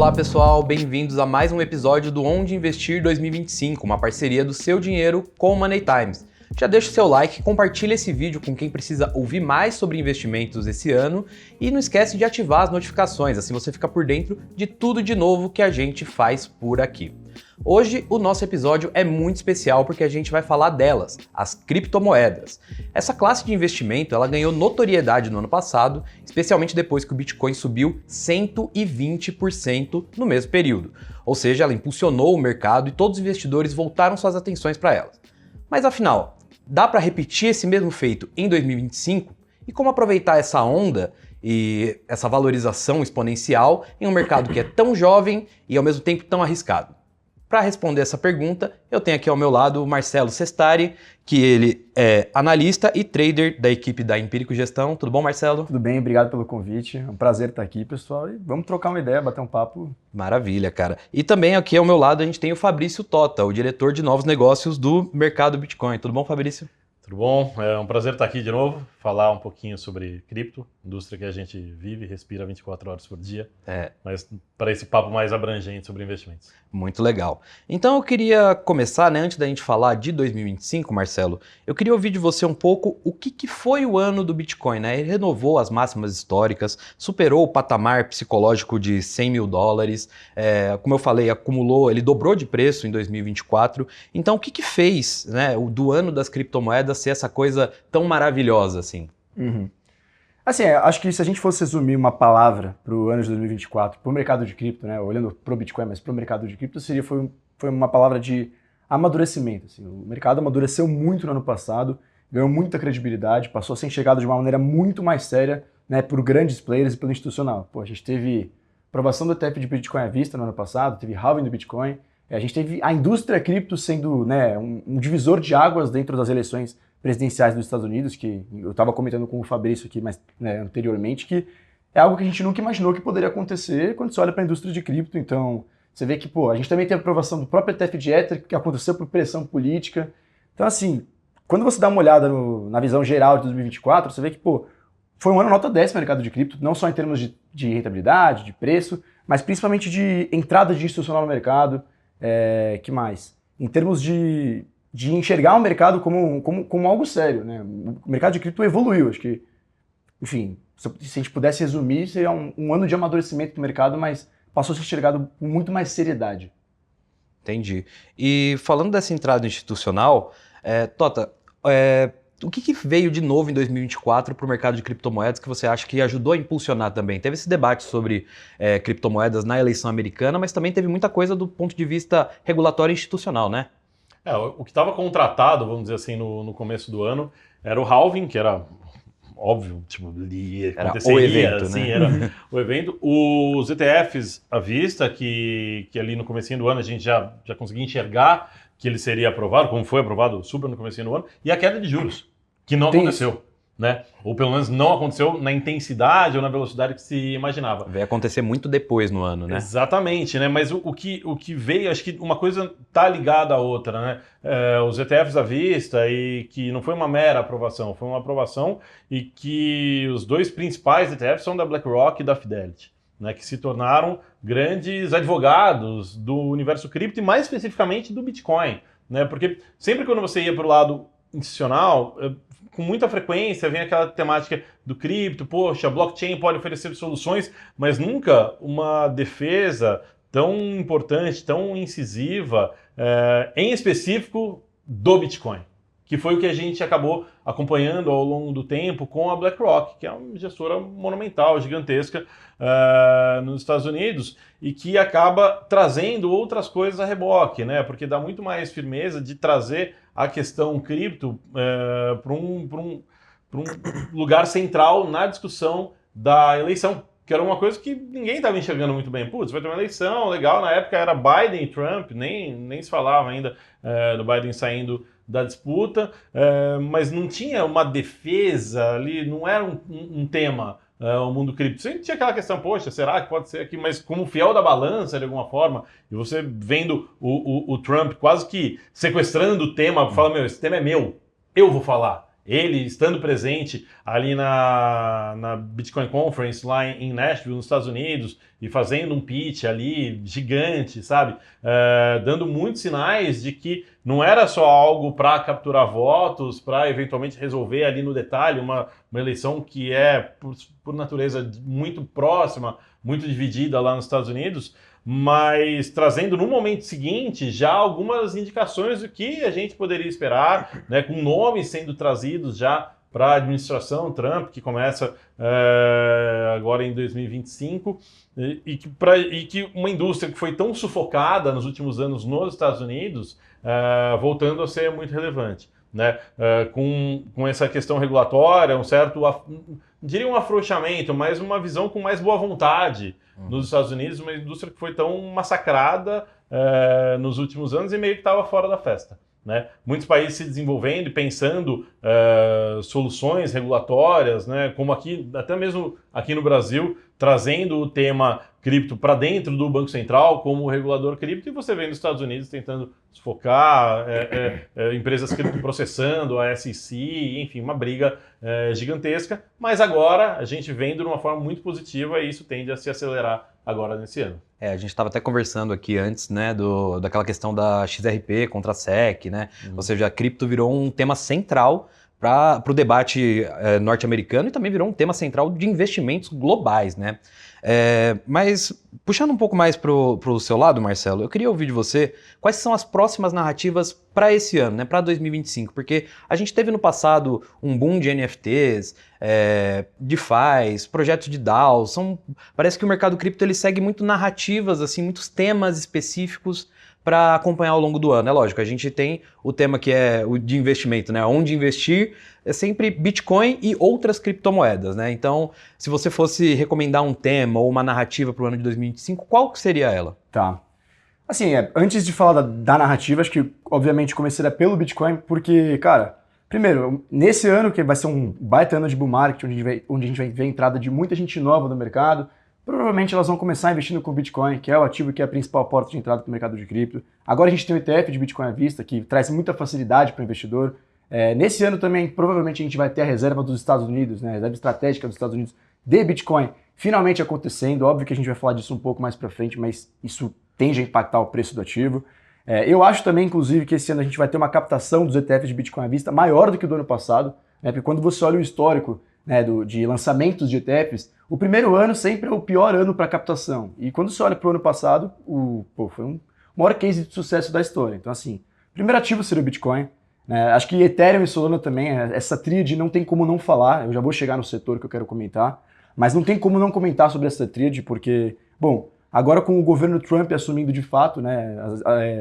Olá pessoal, bem-vindos a mais um episódio do Onde Investir 2025, uma parceria do Seu Dinheiro com o Money Times. Já deixa o seu like, compartilha esse vídeo com quem precisa ouvir mais sobre investimentos esse ano e não esquece de ativar as notificações, assim você fica por dentro de tudo de novo que a gente faz por aqui. Hoje o nosso episódio é muito especial porque a gente vai falar delas, as criptomoedas. Essa classe de investimento ela ganhou notoriedade no ano passado, especialmente depois que o Bitcoin subiu 120% no mesmo período. Ou seja, ela impulsionou o mercado e todos os investidores voltaram suas atenções para elas. Mas afinal, dá para repetir esse mesmo feito em 2025? E como aproveitar essa onda e essa valorização exponencial em um mercado que é tão jovem e ao mesmo tempo tão arriscado? Para responder essa pergunta, eu tenho aqui ao meu lado o Marcelo Sestari, que ele é analista e trader da equipe da Empírico Gestão. Tudo bom, Marcelo? Tudo bem, obrigado pelo convite. É um prazer estar aqui, pessoal. E vamos trocar uma ideia, bater um papo. Maravilha, cara. E também aqui ao meu lado a gente tem o Fabrício Tota, o diretor de novos negócios do mercado Bitcoin. Tudo bom, Fabrício? Tudo bom? É um prazer estar aqui de novo, falar um pouquinho sobre cripto, indústria que a gente vive, respira 24 horas por dia, mas para esse papo mais abrangente sobre investimentos. Muito legal. Então eu queria começar, antes da gente falar de 2025, Marcelo, eu queria ouvir de você um pouco o que foi o ano do Bitcoin, né? Ele renovou as máximas históricas, superou o patamar psicológico de 100 mil dólares, como eu falei, acumulou, ele dobrou de preço em 2024. Então o que fez, né, do ano das criptomoedas ser essa coisa tão maravilhosa assim? Assim, acho que se a gente fosse resumir uma palavra para o ano de 2024, para o mercado de cripto, né, olhando para o Bitcoin, mas para o mercado de cripto, foi uma palavra de amadurecimento. Assim. O mercado amadureceu muito no ano passado, ganhou muita credibilidade, passou a ser enxergado de uma maneira muito mais séria, né, por grandes players e pelo institucional. Pô, a gente teve aprovação do ETF de Bitcoin à vista no ano passado, teve halving do Bitcoin, a gente teve a indústria cripto sendo, né, um divisor de águas dentro das eleições presidenciais dos Estados Unidos, que eu estava comentando com o Fabrício aqui anteriormente, que é algo que a gente nunca imaginou que poderia acontecer quando você olha para a indústria de cripto. Então, você vê que, pô, a gente também teve a aprovação do próprio ETF de Ether, que aconteceu por pressão política. Então, assim, quando você dá uma olhada na visão geral de 2024, você vê que, pô, foi um ano nota 10 para o mercado de cripto, não só em termos de rentabilidade, de preço, mas principalmente de entrada de institucional no mercado. Que mais? Em termos de enxergar o mercado como algo sério, né? O mercado de cripto evoluiu, acho que, enfim, se a gente pudesse resumir, seria um ano de amadurecimento do mercado, mas passou a ser enxergado com muito mais seriedade. Entendi. E falando dessa entrada institucional, Tota, o que veio de novo em 2024 para o mercado de criptomoedas que você acha que ajudou a impulsionar também? Teve esse debate sobre criptomoedas na eleição americana, mas também teve muita coisa do ponto de vista regulatório e institucional, né? O que estava contratado, vamos dizer assim, no começo do ano, era o halving, que era óbvio, tipo, era o evento, assim, né? era o evento. Os ETFs à vista, que ali no comecinho do ano a gente já conseguia enxergar que ele seria aprovado, como foi aprovado super no comecinho do ano, e a queda de juros, que não aconteceu. Né? Ou pelo menos não aconteceu na intensidade ou na velocidade que se imaginava. Vai acontecer muito depois no ano, né? Exatamente, né? Mas o que veio, acho que uma coisa está ligada à outra, né? Os ETFs à vista, e que não foi uma mera aprovação, foi uma aprovação e que os dois principais ETFs são da BlackRock e da Fidelity, né? Que se tornaram grandes advogados do universo cripto e mais especificamente do Bitcoin, né? Porque sempre quando você ia para o lado institucional, com muita frequência vem aquela temática do cripto, poxa, a blockchain pode oferecer soluções, mas nunca uma defesa tão importante, tão incisiva, em específico do Bitcoin, que foi o que a gente acabou acompanhando ao longo do tempo com a BlackRock, que é uma gestora monumental, gigantesca nos Estados Unidos e que acaba trazendo outras coisas a reboque, né? Porque dá muito mais firmeza de trazer a questão cripto para um lugar central na discussão da eleição, que era uma coisa que ninguém estava enxergando muito bem. Putz, vai ter uma eleição, legal, na época era Biden e Trump, nem se falava ainda do Biden saindo da disputa, mas não tinha uma defesa ali, não era um tema, o mundo cripto. Sempre tinha aquela questão, poxa, será que pode ser aqui? Mas como fiel da balança, de alguma forma, e você vendo o Trump quase que sequestrando o tema, fala, esse tema é meu, eu vou falar. ele estando presente ali na Bitcoin Conference lá em Nashville, nos Estados Unidos, e fazendo um pitch ali gigante, sabe? Dando muitos sinais de que não era só algo para capturar votos, para eventualmente resolver ali no detalhe uma eleição que é, por natureza, muito próxima, muito dividida lá nos Estados Unidos, mas trazendo no momento seguinte já algumas indicações do que a gente poderia esperar, né, com nomes sendo trazidos já para a administração Trump, que começa agora em 2025, e que uma indústria que foi tão sufocada nos últimos anos nos Estados Unidos, voltando a ser muito relevante. Né? Com essa questão regulatória, um certo, diria um afrouxamento, mas uma visão com mais boa vontade nos Estados Unidos, uma indústria que foi tão massacrada nos últimos anos e meio que estava fora da festa. Né? Muitos países se desenvolvendo e pensando soluções regulatórias, né? Como aqui, até mesmo aqui no Brasil, trazendo o tema cripto para dentro do Banco Central como regulador cripto, e você vê nos Estados Unidos tentando sufocar empresas cripto processando, a SEC, enfim, uma briga gigantesca, mas agora a gente vendo de uma forma muito positiva e isso tende a se acelerar agora nesse ano. A gente estava até conversando aqui antes, né, daquela questão da XRP contra a SEC, né? Ou seja, a cripto virou um tema central para o debate norte-americano e também virou um tema central de investimentos globais, né? Mas puxando um pouco mais para o seu lado, Marcelo, eu queria ouvir de você quais são as próximas narrativas para esse ano, né, para 2025, porque a gente teve no passado um boom de NFTs, DeFi, projetos de DAO, parece que o mercado cripto ele segue muito narrativas, assim, muitos temas específicos para acompanhar ao longo do ano. É lógico, a gente tem o tema que é o de investimento, né? Onde investir é sempre Bitcoin e outras criptomoedas, né? Então, se você fosse recomendar um tema ou uma narrativa para o ano de 2025, qual que seria ela? Tá. Assim, antes de falar da narrativa, acho que obviamente começaria pelo Bitcoin, porque, cara, primeiro, nesse ano que vai ser um baita ano de bull market, onde a gente vai ver a entrada de muita gente nova no mercado, provavelmente elas vão começar investindo com o Bitcoin, que é o ativo que é a principal porta de entrada para o mercado de cripto. Agora a gente tem o ETF de Bitcoin à vista, que traz muita facilidade para o investidor. Nesse ano também, provavelmente a gente vai ter a reserva dos Estados Unidos, né, a reserva estratégica dos Estados Unidos de Bitcoin finalmente acontecendo. Óbvio que a gente vai falar disso um pouco mais para frente, mas isso tende a impactar o preço do ativo. Eu acho também, inclusive, que esse ano a gente vai ter uma captação dos ETFs de Bitcoin à vista maior do que o do ano passado, né, porque quando você olha o histórico, né, de lançamentos de ETFs, o primeiro ano sempre é o pior ano para captação. E quando você olha para o ano passado, foi o maior case de sucesso da história. Então, assim, o primeiro ativo seria o Bitcoin. Né? Acho que Ethereum e Solana também, essa tríade não tem como não falar. Eu já vou chegar no setor que eu quero comentar. Mas não tem como não comentar sobre essa tríade, porque, bom, agora com o governo Trump assumindo de fato, né,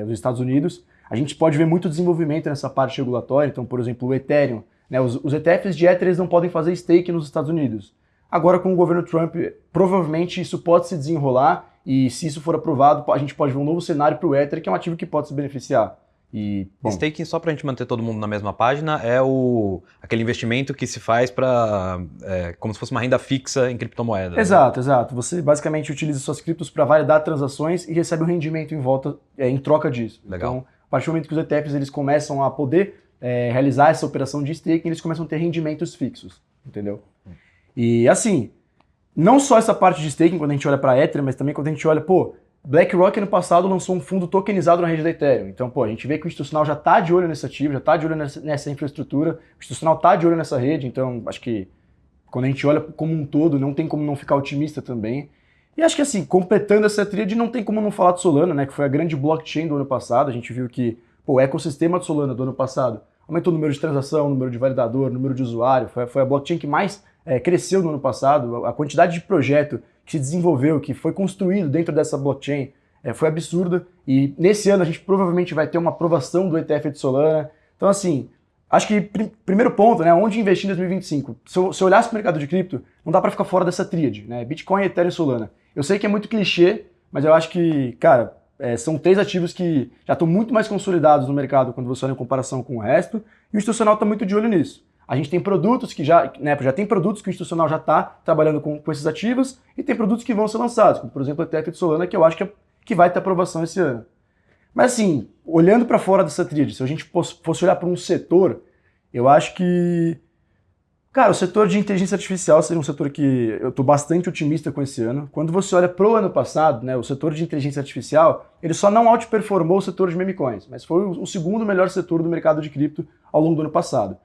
os Estados Unidos, a gente pode ver muito desenvolvimento nessa parte regulatória. Então, por exemplo, o Ethereum, né, os ETFs de Ether não podem fazer stake nos Estados Unidos. Agora, com o governo Trump, provavelmente isso pode se desenrolar e, se isso for aprovado, a gente pode ver um novo cenário para o Ether, que é um ativo que pode se beneficiar. Staking, só para a gente manter todo mundo na mesma página, é aquele investimento que se faz para como se fosse uma renda fixa em criptomoeda. Exato, né? Exato. Você basicamente utiliza suas criptos para validar transações e recebe um rendimento em volta em troca disso. Legal. Então, a partir do momento que os ETFs eles começam a poder realizar essa operação de staking, eles começam a ter rendimentos fixos, entendeu? E assim, não só essa parte de staking quando a gente olha para Ether, mas também quando a gente olha, BlackRock no passado lançou um fundo tokenizado na rede da Ethereum. Então, a gente vê que o institucional já está de olho nesse ativo, já está de olho nessa infraestrutura, o institucional está de olho nessa rede, então acho que quando a gente olha como um todo, não tem como não ficar otimista também. E acho que assim, completando essa tríade, não tem como não falar de Solana, né, que foi a grande blockchain do ano passado. A gente viu que o ecossistema de Solana do ano passado aumentou o número de transação, o número de validador, o número de usuário, foi a blockchain que mais cresceu no ano passado. A quantidade de projeto que se desenvolveu, que foi construído dentro dessa blockchain, foi absurda. E nesse ano a gente provavelmente vai ter uma aprovação do ETF de Solana. Então assim, acho que primeiro ponto, né, onde investir em 2025? Se eu olhasse para o mercado de cripto, não dá para ficar fora dessa tríade, né? Bitcoin, Ethereum e Solana. Eu sei que é muito clichê, mas eu acho que, cara, são três ativos que já estão muito mais consolidados no mercado quando você olha em comparação com o resto, e o institucional está muito de olho nisso. A gente tem produtos que já tem produtos que o institucional já está trabalhando com esses ativos, e tem produtos que vão ser lançados, como por exemplo o ETF de Solana, que eu acho que vai ter aprovação esse ano. Mas assim, olhando para fora dessa tríade, se a gente fosse olhar para um setor, Eu acho que, cara, o setor de inteligência artificial seria um setor que eu estou bastante otimista com esse ano. Quando você olha pro ano passado, né, o setor de inteligência artificial, ele só não outperformou o setor de meme coins, mas foi o segundo melhor setor do mercado de cripto ao longo do ano passado.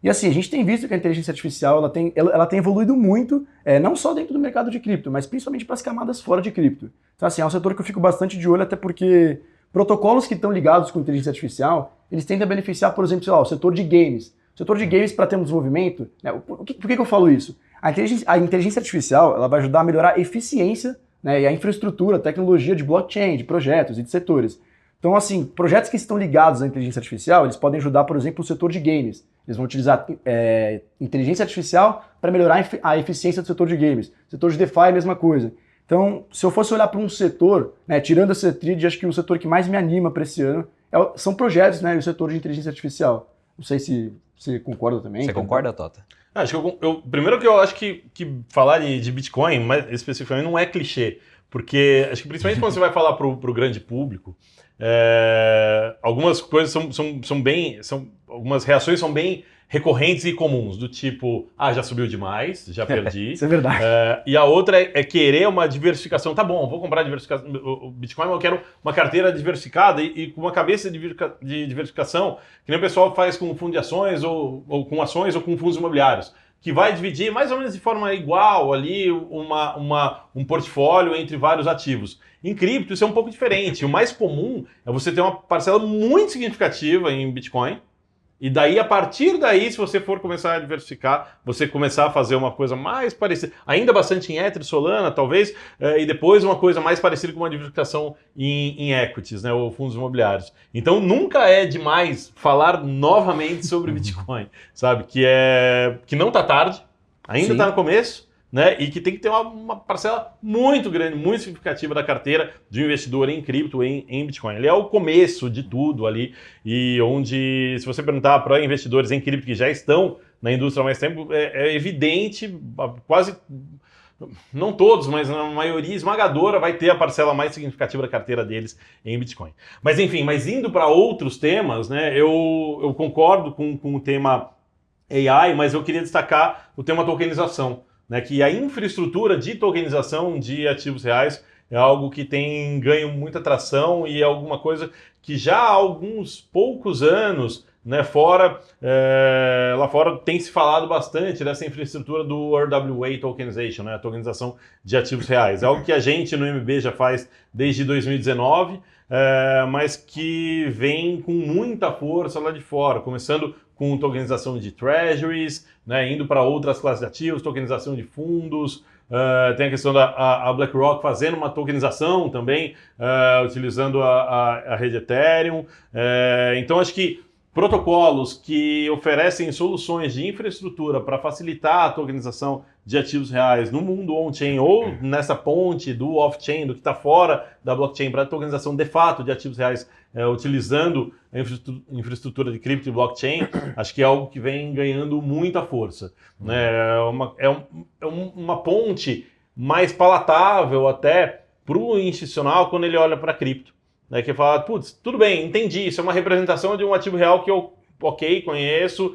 E assim, a gente tem visto que a inteligência artificial ela tem evoluído muito, não só dentro do mercado de cripto, mas principalmente para as camadas fora de cripto. Então assim, é um setor que eu fico bastante de olho, até porque protocolos que estão ligados com inteligência artificial, eles tendem a beneficiar, por exemplo, sei lá, o setor de games. O setor de games, para ter um desenvolvimento, né, por que eu falo isso? A inteligência artificial ela vai ajudar a melhorar a eficiência, né, e a infraestrutura, a tecnologia de blockchain, de projetos e de setores. Então, assim, projetos que estão ligados à inteligência artificial, eles podem ajudar, por exemplo, o setor de games. Eles vão utilizar inteligência artificial para melhorar a eficiência do setor de games. Setor de DeFi, a mesma coisa. Então, se eu fosse olhar para um setor, né, tirando a C-Trade, acho que o setor que mais me anima para esse ano são projetos, né, e o setor de inteligência artificial. Não sei se você concorda também. Você concorda, Tota? Acho que primeiro que eu acho que falar de Bitcoin, mais especificamente, não é clichê. Porque acho que principalmente quando você vai falar para o grande público, algumas coisas algumas reações são bem recorrentes e comuns, do tipo, já subiu demais, já perdi. Isso é verdade. E a outra é querer uma diversificação. Tá bom, vou comprar o Bitcoin, mas eu quero uma carteira diversificada e com uma cabeça de diversificação, que nem o pessoal faz com fundo de ações, ou com ações, ou com fundos imobiliários, que vai dividir mais ou menos de forma igual ali um portfólio entre vários ativos. Em cripto isso é um pouco diferente. O mais comum é você ter uma parcela muito significativa em Bitcoin, e daí, a partir daí, se você for começar a diversificar, você começar a fazer uma coisa mais parecida, ainda bastante em Ether, Solana, talvez, e depois uma coisa mais parecida com uma diversificação em equities, né, ou fundos imobiliários. Então, nunca é demais falar novamente sobre Bitcoin, sabe? Que não está tarde, ainda está no começo, né? E que tem que ter uma parcela muito grande, muito significativa da carteira de um investidor em cripto, em Bitcoin. Ele é o começo de tudo ali, e onde, se você perguntar para investidores em cripto que já estão na indústria há mais tempo, é evidente, quase, não todos, mas a maioria esmagadora vai ter a parcela mais significativa da carteira deles em Bitcoin. Mas enfim, indo para outros temas, né? Eu concordo com o tema AI, mas eu queria destacar o tema tokenização. Né, que a infraestrutura de tokenização de ativos reais é algo que tem ganho muita atração e é alguma coisa que já há alguns poucos anos, né, lá fora tem se falado bastante dessa infraestrutura do RWA Tokenization, né, a tokenização de ativos reais. É algo que a gente no MB já faz desde 2019, mas que vem com muita força lá de fora, começando com tokenização de treasuries, né, indo para outras classes de ativos, tokenização de fundos, tem a questão da BlackRock fazendo uma tokenização também, utilizando a rede Ethereum. Então acho que protocolos que oferecem soluções de infraestrutura para facilitar a tokenização de ativos reais no mundo on-chain ou nessa ponte do off-chain, do que está fora da blockchain, para a tokenização de fato de ativos reais, utilizando a infraestrutura de cripto e blockchain, acho que é algo que vem ganhando muita força. Né? É uma ponte mais palatável até para o institucional quando ele olha para cripto. Né, que fala, putz, tudo bem, entendi, isso é uma representação de um ativo real que eu, conheço,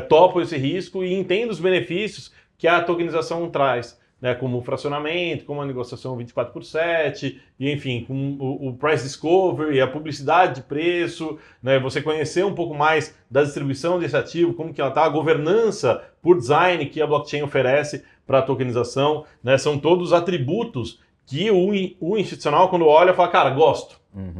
topo esse risco e entendo os benefícios que a tokenização traz, né, como o fracionamento, como a negociação 24/7, e enfim, com o price discovery, a publicidade de preço, né, você conhecer um pouco mais da distribuição desse ativo, como que ela está, a governança por design que a blockchain oferece para a tokenização, né, são todos atributos que o institucional, quando olha, fala, cara, gosto.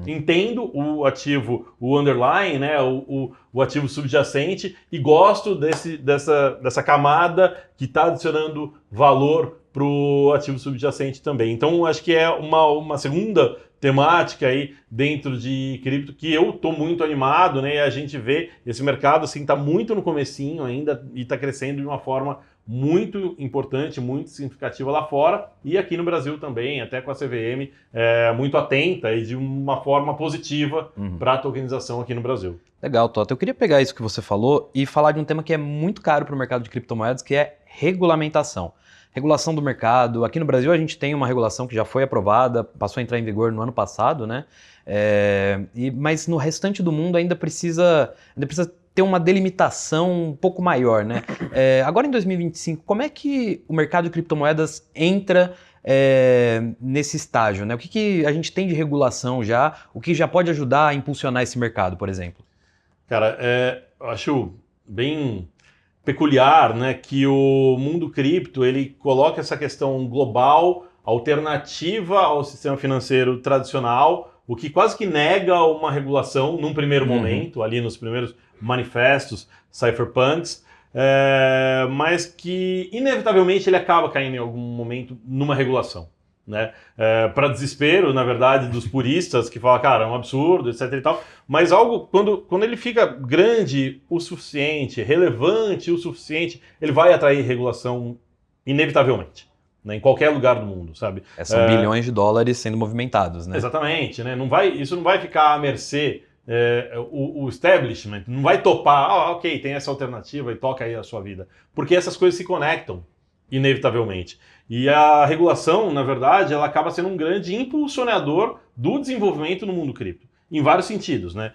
Entendo o ativo, o underlying, né, o ativo subjacente, e gosto dessa camada que está adicionando valor para o ativo subjacente também. Então, acho que é uma segunda temática aí dentro de cripto que eu estou muito animado, né? E a gente vê esse mercado assim, está muito no comecinho ainda e está crescendo de uma forma muito importante, muito significativa lá fora e aqui no Brasil também, até com a CVM muito atenta e de uma forma positiva para a tokenização aqui no Brasil. Legal, Tota. Eu queria pegar isso que você falou e falar de um tema que é muito caro para o mercado de criptomoedas, que é regulamentação. Regulação do mercado. Aqui no Brasil a gente tem uma regulação que já foi aprovada, passou a entrar em vigor no ano passado, né? Mas no restante do mundo ainda precisa ter uma delimitação um pouco maior, né? Agora em 2025, como é que o mercado de criptomoedas entra nesse estágio, né? O que a gente tem de regulação já, o que já pode ajudar a impulsionar esse mercado, por exemplo? Cara, eu acho bem peculiar, né, que o mundo cripto ele coloca essa questão global, alternativa ao sistema financeiro tradicional, o que quase que nega uma regulação num primeiro momento, ali nos primeiros manifestos cypherpunks, mas que inevitavelmente ele acaba caindo em algum momento numa regulação, né? Para desespero, na verdade, dos puristas que falam, cara, é um absurdo, etc e tal, mas algo, quando ele fica grande o suficiente, relevante o suficiente, ele vai atrair regulação inevitavelmente, né, em qualquer lugar do mundo, sabe? São bilhões de dólares sendo movimentados, né? Exatamente, né? Isso não vai ficar à mercê, o establishment não vai topar, ok, tem essa alternativa e toca aí a sua vida, porque essas coisas se conectam, inevitavelmente. E a regulação, na verdade, ela acaba sendo um grande impulsionador do desenvolvimento no mundo cripto, em vários sentidos, né?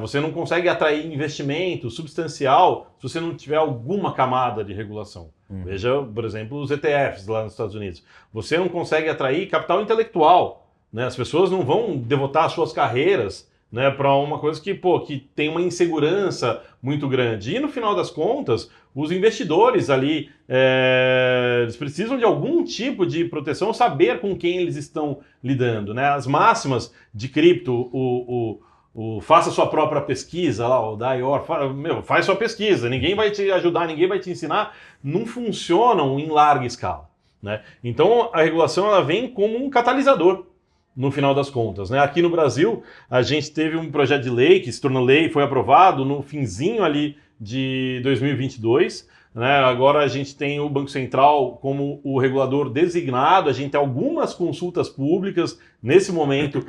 Você não consegue atrair investimento substancial se você não tiver alguma camada de regulação. Veja, por exemplo, os ETFs lá nos Estados Unidos. Você não consegue atrair capital intelectual, né? As pessoas não vão devotar suas carreiras, né, para uma coisa que tem uma insegurança muito grande. E no final das contas, os investidores ali, eles precisam de algum tipo de proteção, saber com quem eles estão lidando, né? As máximas de cripto, faça sua própria pesquisa, lá, o DIOR, faz sua pesquisa, ninguém vai te ajudar, ninguém vai te ensinar, não funcionam em larga escala, né? Então a regulação ela vem como um catalisador, no final das contas, né? Aqui no Brasil, a gente teve um projeto de lei que se tornou lei e foi aprovado no finzinho ali de 2022, né? Agora a gente tem o Banco Central como o regulador designado, a gente tem algumas consultas públicas nesse momento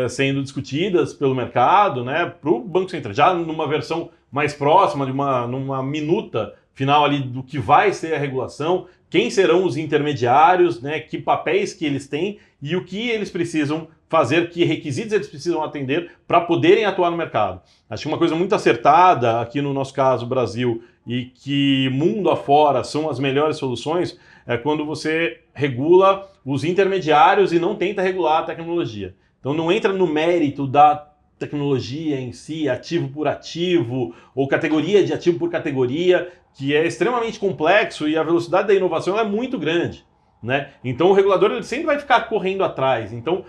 sendo discutidas pelo mercado, né? Para o Banco Central, já numa versão mais próxima, numa minuta final ali do que vai ser a regulação, quem serão os intermediários, né, que papéis que eles têm e o que eles precisam fazer, que requisitos eles precisam atender para poderem atuar no mercado. Acho que uma coisa muito acertada aqui no nosso caso, Brasil, e que mundo afora são as melhores soluções, é quando você regula os intermediários e não tenta regular a tecnologia. Então não entra no mérito da tecnologia em si, ativo por ativo, ou categoria de ativo por categoria, que é extremamente complexo e a velocidade da inovação é muito grande, né? Então o regulador ele sempre vai ficar correndo atrás. Então,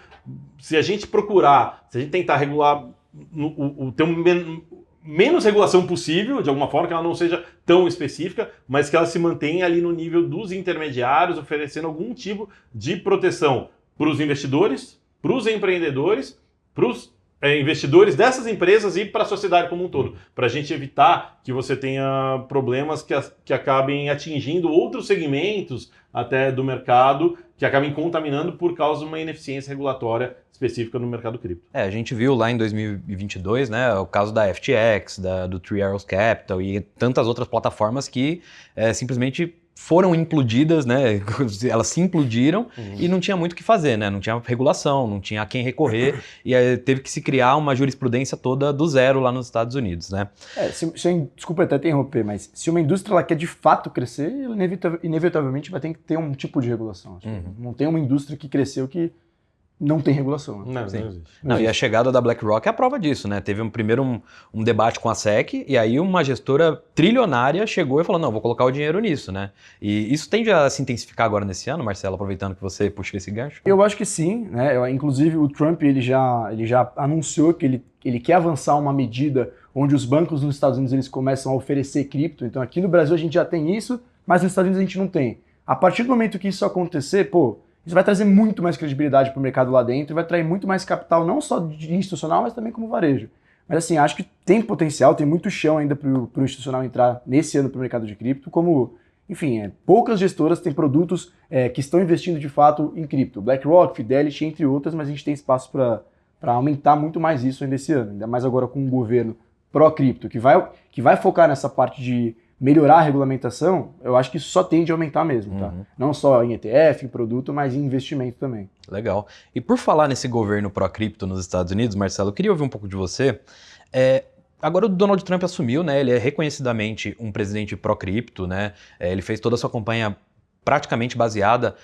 se a gente tentar regular, ter menos regulação possível, de alguma forma, que ela não seja tão específica, mas que ela se mantenha ali no nível dos intermediários, oferecendo algum tipo de proteção para os investidores, para os empreendedores, para os investidores dessas empresas e para a sociedade como um todo, para a gente evitar que você tenha problemas que acabem atingindo outros segmentos até do mercado, que acabem contaminando por causa de uma ineficiência regulatória específica no mercado cripto. A gente viu lá em 2022, né, o caso da FTX, do Three Arrows Capital e tantas outras plataformas que simplesmente foram implodidas, né? Elas se implodiram e não tinha muito o que fazer, né? Não tinha regulação, não tinha a quem recorrer e teve que se criar uma jurisprudência toda do zero lá nos Estados Unidos, né? Desculpa até interromper, mas se uma indústria ela quer de fato crescer, ela inevitavelmente vai ter que ter um tipo de regulação. Não tem uma indústria que cresceu que não tem regulação. Né? Não existe. Não, e a chegada da BlackRock é a prova disso, né? Teve primeiro um debate com a SEC e aí uma gestora trilionária chegou e falou, não, vou colocar o dinheiro nisso, né? E isso tende a se intensificar agora nesse ano, Marcelo, aproveitando que você puxou esse gancho? Eu acho que sim, né? Inclusive o Trump ele já anunciou que ele quer avançar uma medida onde os bancos nos Estados Unidos eles começam a oferecer cripto. Então aqui no Brasil a gente já tem isso, mas nos Estados Unidos a gente não tem. A partir do momento que isso acontecer, isso vai trazer muito mais credibilidade para o mercado lá dentro e vai trazer muito mais capital, não só de institucional, mas também como varejo. Mas assim, acho que tem potencial, tem muito chão ainda para o institucional entrar nesse ano para o mercado de cripto, enfim, poucas gestoras têm produtos que estão investindo de fato em cripto. BlackRock, Fidelity, entre outras, mas a gente tem espaço para aumentar muito mais isso ainda esse ano, ainda mais agora com um governo pró-cripto, que vai focar nessa parte de melhorar a regulamentação. Eu acho que isso só tende a aumentar mesmo, tá? Não só em ETF, em produto, mas em investimento também. Legal. E por falar nesse governo pró-cripto nos Estados Unidos, Marcelo, eu queria ouvir um pouco de você. Agora o Donald Trump assumiu, né? Ele é reconhecidamente um presidente pró-cripto, né? Ele fez toda a sua campanha praticamente baseada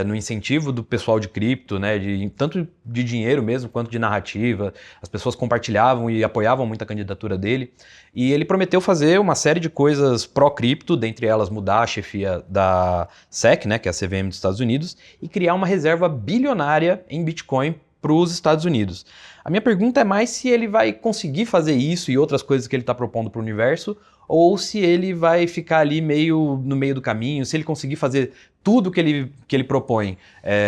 no incentivo do pessoal de cripto, né? Tanto de dinheiro mesmo, quanto de narrativa. As pessoas compartilhavam e apoiavam muito a candidatura dele. E ele prometeu fazer uma série de coisas pró-cripto, dentre elas mudar a chefia da SEC, né? Que é a CVM dos Estados Unidos, e criar uma reserva bilionária em Bitcoin para os Estados Unidos. A minha pergunta é mais se ele vai conseguir fazer isso e outras coisas que ele está propondo para o universo, ou se ele vai ficar ali meio no meio do caminho, se ele conseguir fazer tudo que ele propõe,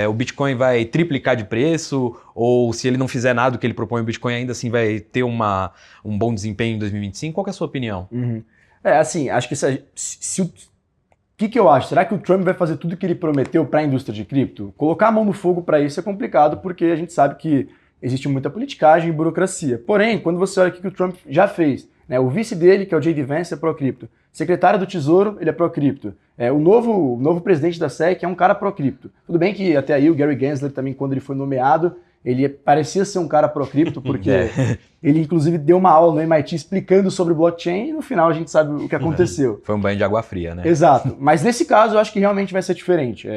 o Bitcoin vai triplicar de preço, ou se ele não fizer nada do que ele propõe, o Bitcoin ainda assim vai ter um bom desempenho em 2025? Qual que é a sua opinião? Assim, acho que o que eu acho? Será que o Trump vai fazer tudo que ele prometeu para a indústria de cripto? Colocar a mão no fogo para isso é complicado, porque a gente sabe que existe muita politicagem e burocracia. Porém, quando você olha o que o Trump já fez, né, o vice dele, que é o J.D. Vance, é pró-cripto. Secretário do Tesouro, ele é pró-cripto. O novo presidente da SEC é um cara pró-cripto. Tudo bem que até aí o Gary Gensler também, quando ele foi nomeado, ele parecia ser um cara pró-cripto, porque ele inclusive deu uma aula no MIT explicando sobre blockchain e no final a gente sabe o que aconteceu. Foi um banho de água fria, né? Exato. Mas nesse caso eu acho que realmente vai ser diferente.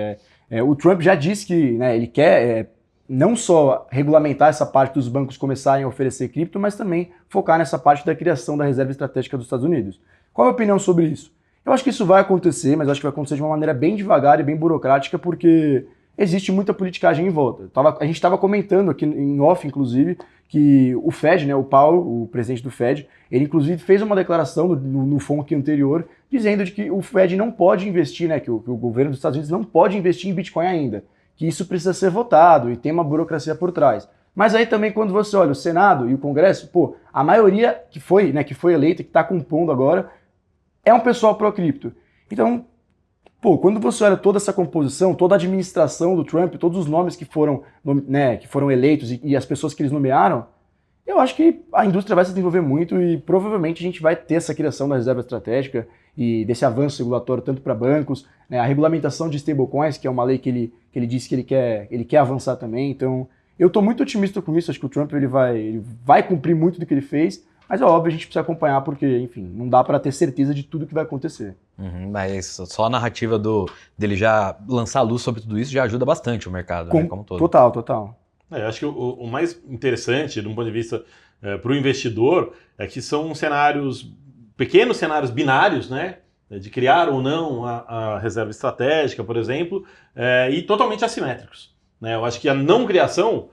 O Trump já disse que, né, ele quer não só regulamentar essa parte dos bancos começarem a oferecer cripto, mas também focar nessa parte da criação da reserva estratégica dos Estados Unidos. Qual é a opinião sobre isso? Eu acho que isso vai acontecer, mas acho que vai acontecer de uma maneira bem devagar e bem burocrática, porque existe muita politicagem em volta. A gente estava comentando aqui em off, inclusive, que o Fed, né, o Powell, o presidente do Fed, ele inclusive fez uma declaração no FONC anterior, dizendo de que o Fed não pode investir, né, que o governo dos Estados Unidos não pode investir em Bitcoin ainda, que isso precisa ser votado e tem uma burocracia por trás. Mas aí também quando você olha o Senado e o Congresso, a maioria que foi eleita, que está compondo agora, é um pessoal pró-cripto. Então, quando você olha toda essa composição, toda a administração do Trump, todos os nomes que foram eleitos e as pessoas que eles nomearam, eu acho que a indústria vai se desenvolver muito e provavelmente a gente vai ter essa criação da reserva estratégica e desse avanço regulatório tanto para bancos, né, a regulamentação de stablecoins, que é uma lei que ele disse que ele quer avançar também. Então, eu estou muito otimista com isso, acho que o Trump ele vai cumprir muito do que ele fez, mas é óbvio, a gente precisa acompanhar porque, enfim, não dá para ter certeza de tudo que vai acontecer. Mas só a narrativa dele já lançar a luz sobre tudo isso já ajuda bastante o mercado, né, como um todo. Total. Acho que o mais interessante, de um ponto de vista para o investidor, é que são pequenos cenários binários, né? De criar ou não a reserva estratégica, por exemplo, e totalmente assimétricos. Né? Eu acho que a não criação,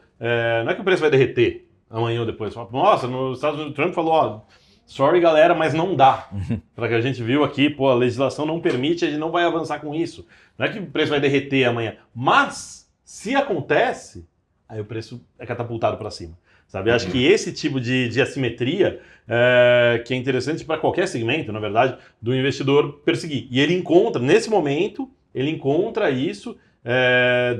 não é que o preço vai derreter amanhã ou depois. Nossa, nos Estados Unidos o Trump falou, sorry galera, mas não dá. Para que a gente viu aqui, a legislação não permite, a gente não vai avançar com isso. Não é que o preço vai derreter amanhã, mas se acontece, aí o preço é catapultado para cima. Sabe? Acho que esse tipo de assimetria que é interessante para qualquer segmento, na verdade, do investidor perseguir. E ele encontra, nesse momento, isso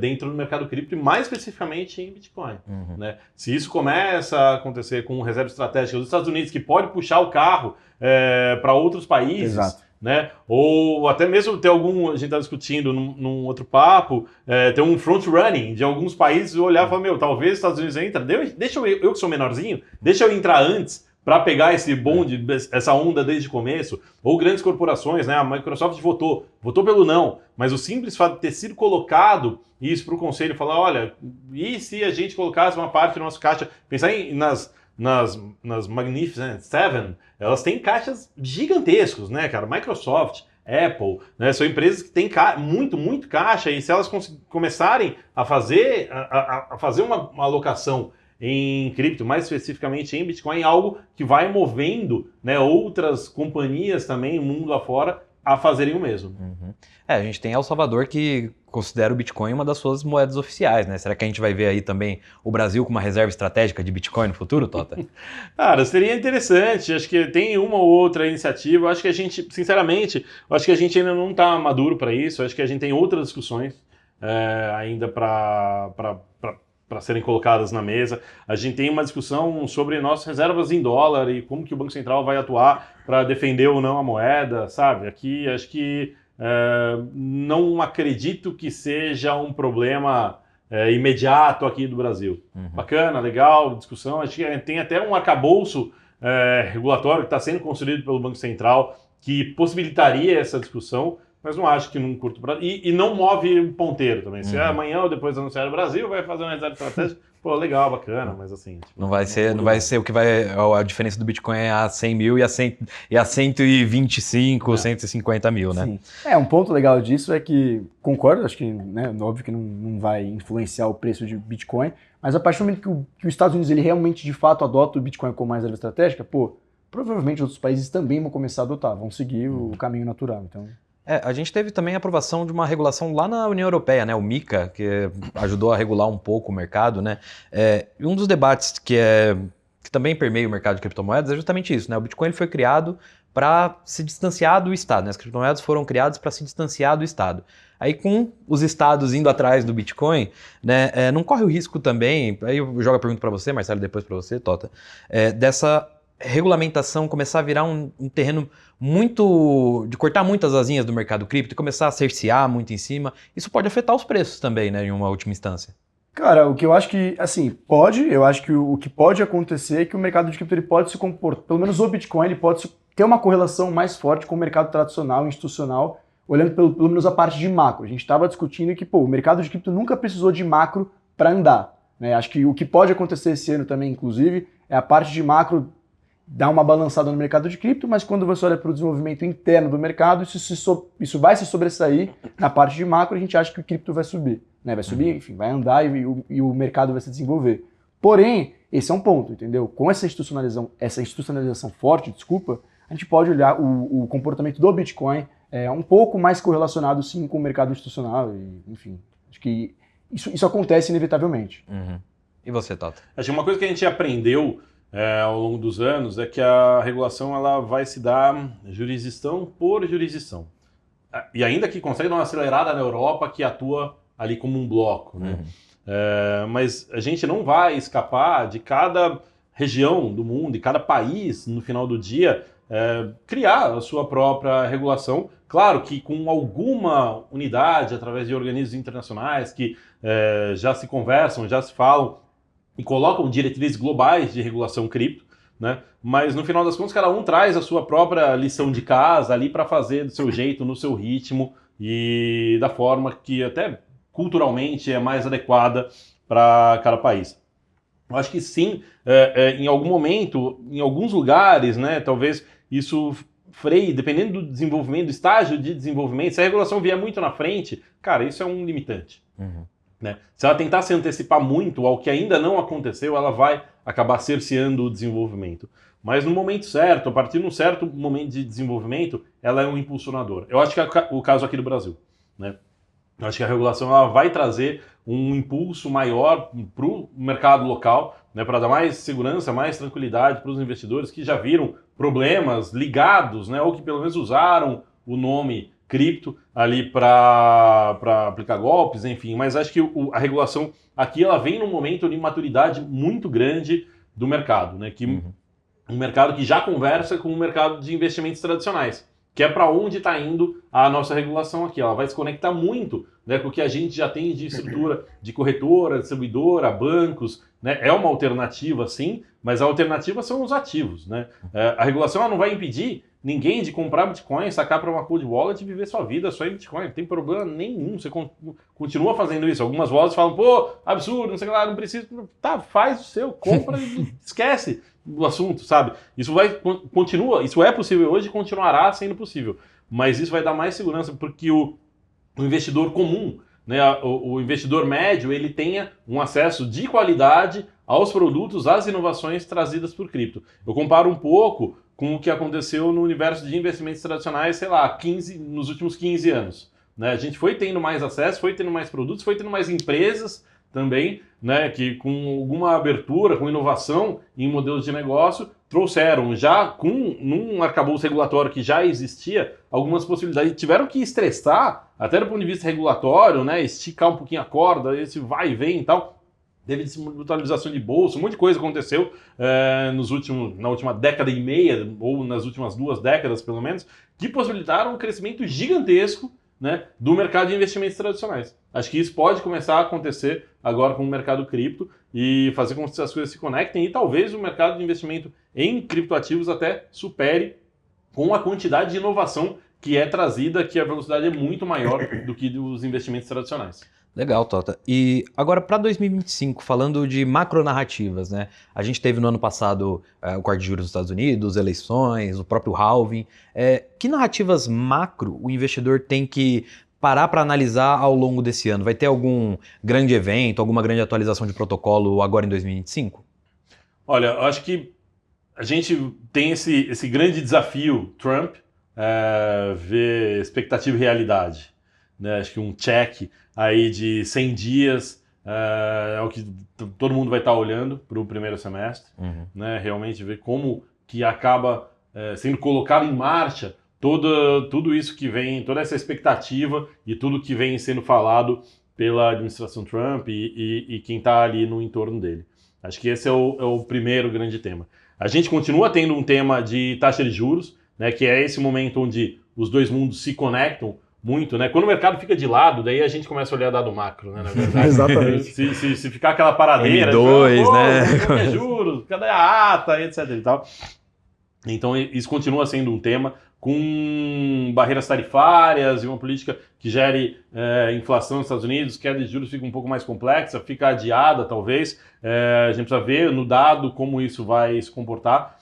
dentro do mercado cripto e mais especificamente em Bitcoin. Né? Se isso começa a acontecer com reserva estratégica dos Estados Unidos, que pode puxar o carro para outros países, exato, né? Ou até mesmo ter a gente está discutindo num outro papo, ter um front-running de alguns países e olhar e falar, talvez os Estados Unidos entrem, deixa eu que sou menorzinho, deixa eu entrar antes para pegar esse bonde, essa onda desde o começo, ou grandes corporações, né? A Microsoft votou pelo não, mas o simples fato de ter sido colocado isso para o conselho e falar, olha, e se a gente colocasse uma parte do nosso caixa, pensar nas Magnificent Seven, elas têm caixas gigantescos, né, cara? Microsoft, Apple, né? São empresas que têm muito caixa e se elas começarem a fazer uma alocação em cripto, mais especificamente em Bitcoin, algo que vai movendo, né, outras companhias também, mundo afora, a fazerem o mesmo. A gente tem El Salvador que considera o Bitcoin uma das suas moedas oficiais, né? Será que a gente vai ver aí também o Brasil com uma reserva estratégica de Bitcoin no futuro, Tota? Cara, seria interessante. Acho que tem uma ou outra iniciativa. Acho que a gente, sinceramente, acho que a gente ainda não está maduro para isso. Acho que a gente tem outras discussões ainda para serem colocadas na mesa. A gente tem uma discussão sobre nossas reservas em dólar e como que o Banco Central vai atuar para defender ou não a moeda, sabe? Aqui acho que não acredito que seja um problema imediato aqui do Brasil. Bacana, legal, discussão. Acho que tem até um arcabouço regulatório que está sendo construído pelo Banco Central que possibilitaria essa discussão, mas não acho que num curto prazo. E não move o ponteiro também. Se amanhã ou depois anunciar o Brasil, vai fazer uma reserva estratégica, pô, legal, bacana, mas assim... Tipo, não vai ser o que vai... A diferença do Bitcoin é a 100 mil e a 125, 150 mil, né? Sim. Um ponto legal disso é que, concordo, acho que, né, óbvio que não vai influenciar o preço de Bitcoin, mas a partir do momento que os Estados Unidos ele realmente, de fato, adota o Bitcoin como uma reserva estratégica, pô, provavelmente outros países também vão começar a adotar, vão seguir o caminho natural, então... A gente teve também a aprovação de uma regulação lá na União Europeia, né, o MiCA, que ajudou a regular um pouco o mercado, né, e um dos debates que também permeia o mercado de criptomoedas é justamente isso, né, o Bitcoin ele foi criado para se distanciar do Estado, né, as criptomoedas foram criadas para se distanciar do Estado. Aí com os estados indo atrás do Bitcoin, né, não corre o risco também, aí eu jogo a pergunta para você, Marcelo, depois para você, Tota, dessa regulamentação começar a virar um terreno muito... de cortar muitas asinhas do mercado cripto e começar a cercear muito em cima, isso pode afetar os preços também, né, em uma última instância. Cara, o que eu acho que, assim, eu acho que o que pode acontecer é que o mercado de cripto ele pode se comportar, pelo menos o Bitcoin, ele pode ter uma correlação mais forte com o mercado tradicional, institucional, olhando pelo menos a parte de macro. A gente estava discutindo que, o mercado de cripto nunca precisou de macro para andar, né? Acho que o que pode acontecer esse ano também, inclusive, é a parte de macro dar uma balançada no mercado de cripto, mas quando você olha para o desenvolvimento interno do mercado, isso vai se sobressair na parte de macro, a gente acha que o cripto vai subir, né? Vai subir, enfim, vai andar e o mercado vai se desenvolver. Porém, esse é um ponto, entendeu? Com essa institucionalização forte, a gente pode olhar o comportamento do Bitcoin um pouco mais correlacionado, sim, com o mercado institucional, e, enfim, acho que isso acontece inevitavelmente. Uhum. E você, Tota? Acho que uma coisa que a gente aprendeu ao longo dos anos é que a regulação ela vai se dar jurisdição por jurisdição. E ainda que consegue dar uma acelerada na Europa, que atua ali como um bloco, né? Mas a gente não vai escapar de cada região do mundo e cada país, no final do dia, criar a sua própria regulação. Claro que com alguma unidade, através de organismos internacionais que já se conversam, já se falam, e colocam diretrizes globais de regulação cripto, né? Mas no final das contas cada um traz a sua própria lição de casa ali para fazer do seu jeito, no seu ritmo e da forma que até culturalmente é mais adequada para cada país. Eu acho que sim, em algum momento, em alguns lugares, né, talvez isso freie, dependendo do desenvolvimento, do estágio de desenvolvimento, se a regulação vier muito na frente, cara, isso é um limitante. Né? Se ela tentar se antecipar muito ao que ainda não aconteceu, ela vai acabar cerceando o desenvolvimento. Mas no momento certo, a partir de um certo momento de desenvolvimento, ela é um impulsionador. Eu acho que é o caso aqui do Brasil, né? Eu acho que a regulação ela vai trazer um impulso maior para o mercado local, né, para dar mais segurança, mais tranquilidade para os investidores que já viram problemas ligados, né, ou que pelo menos usaram o nome cripto ali para aplicar golpes, enfim. Mas acho que a regulação aqui ela vem num momento de maturidade muito grande do mercado, né, que um mercado que já conversa com o mercado de investimentos tradicionais, que é para onde está indo a nossa regulação aqui. Ela vai se conectar muito, né, com o que a gente já tem de estrutura de corretora, distribuidora, bancos, né? É uma alternativa, sim, mas a alternativa são os ativos, né? A regulação ela não vai impedir ninguém de comprar Bitcoin, sacar para uma cold wallet e viver sua vida só em Bitcoin. Não tem problema nenhum, você continua fazendo isso. Algumas vozes falam, pô, absurdo, não sei o que lá, não precisa. Tá, faz o seu, compra e esquece do assunto, sabe? Isso continua, isso é possível hoje e continuará sendo possível. Mas isso vai dar mais segurança porque o investidor comum, né, o investidor médio, ele tenha um acesso de qualidade aos produtos, às inovações trazidas por cripto. Eu comparo um pouco com o que aconteceu no universo de investimentos tradicionais, sei lá, nos últimos 15 anos. Né? A gente foi tendo mais acesso, foi tendo mais produtos, foi tendo mais empresas também, né, que com alguma abertura, com inovação em modelos de negócio, trouxeram já, num arcabouço regulatório que já existia, algumas possibilidades. Tiveram que estressar, até do ponto de vista regulatório, né, esticar um pouquinho a corda, esse vai e vem e tal. Teve desmutualização de bolsa, um monte de coisa aconteceu na última década e meia, ou nas últimas 2 décadas pelo menos, que possibilitaram um crescimento gigantesco né, do mercado de investimentos tradicionais. Acho que isso pode começar a acontecer agora com o mercado cripto e fazer com que as coisas se conectem e talvez o mercado de investimento em criptoativos até supere com a quantidade de inovação que é trazida, que a velocidade é muito maior do que dos investimentos tradicionais. Legal, Tota. E agora para 2025, falando de macronarrativas, né? A gente teve no ano passado o corte de juros nos Estados Unidos, eleições, o próprio halving. Que narrativas macro o investidor tem que parar para analisar ao longo desse ano? Vai ter algum grande evento, alguma grande atualização de protocolo agora em 2025? Olha, eu acho que a gente tem esse grande desafio, Trump, ver expectativa e realidade. Né? Acho que um check aí de 100 dias é o que todo mundo vai estar olhando para o primeiro semestre. Né? Realmente ver como que acaba sendo colocado em marcha tudo isso que vem, toda essa expectativa e tudo que vem sendo falado pela administração Trump e quem está ali no entorno dele. Acho que esse é o primeiro grande tema. A gente continua tendo um tema de taxa de juros, né, que é esse momento onde os dois mundos se conectam muito, né? Quando o mercado fica de lado, daí a gente começa a olhar dado macro, né? Na verdade. Exatamente. Se ficar aquela paradeira, M2, né? Cadê juros? Cadê a ata, etc e tal. Então isso continua sendo um tema com barreiras tarifárias e uma política que gere inflação nos Estados Unidos, queda de juros fica um pouco mais complexa, fica adiada talvez. A gente precisa ver no dado como isso vai se comportar.